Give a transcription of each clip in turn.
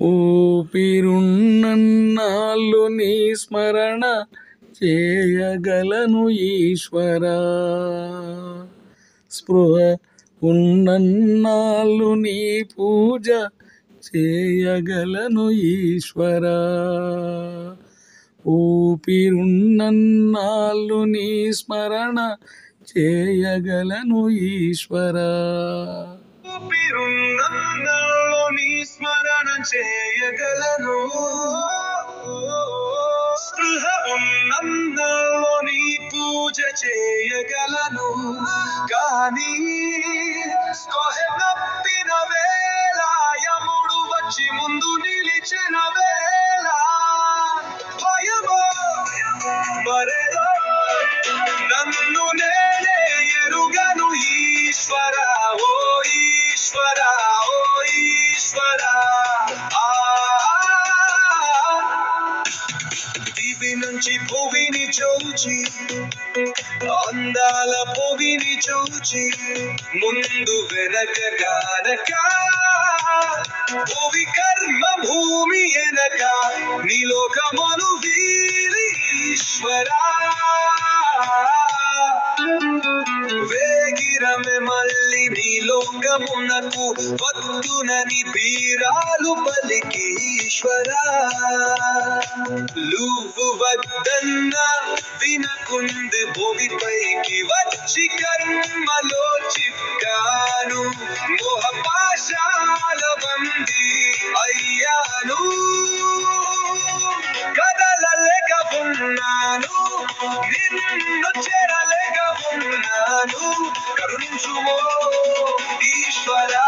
ఊపిరున్నన్నాళ్ళు నీ స్మరణ చేయగలను ఈశ్వరా. స్పృహ ఉన్నన్నాళ్ళు నీ పూజ చేయగలను ఈశ్వరా. ఊపిరున్నన్నాళ్ళు నీ స్మరణ చేయగలను ఈశ్వరా. ఊపిరున్నన్నాళ్ళు నీ స్మరణ చేయగలను. స్పృహ ఉన్నన్నాళ్ళు నీ పూజ చేయగలను. కానీ నప్పిన వేళ యముడు వచ్చి ముందు నిలిచిన వేళ భయమో మరేదో నన్ను నేనే ఎరుగను ఈశ్వరా. ఓ ఈశ్వరా, ఓ ఈశ్వరా. దివి నుంచి భూమిని చూచి అందాల భూమిని చూచి ముందు వెనక గానక భూమి కర్మ భూమి ఎనక నీలోకమును వీరి ఈశ్వరా. వేగిరమే మళ్ళీ నీలోకమునకు వద్దునని బీరాలు పలికి ఈశ్వరా. నువ్వు వద్దన్నా వినకుంది భూమిపైకి వచ్చి కర్మలో చిక్కాను. మోహపాశాల బందీ అయ్యాను. కదలలేక ఉన్నాను, నిన్ను చేరలేక ఉన్నాను. కరుణించుమో ఈశ్వరా.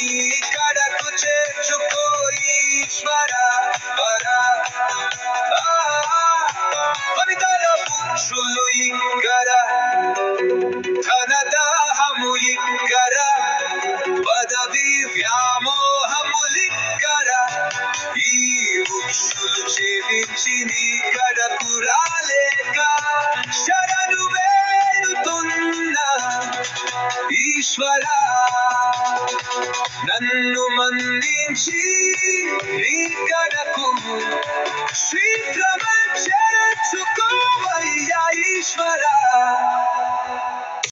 ఈ కడకు చేర్చుకో ఈశ్వరా. పవితర పురుషులు ఇక్కడ, ధనదాహము ఇక్కడ, పదవి వ్యామోహములిక్కడ. ఈ వృక్షులు చేపించి నీ కడకు రాలేక శరణు వేడుతున్నా ఈశ్వరా. నన్ను మన్నించి నీ కడకు శీఘ్రం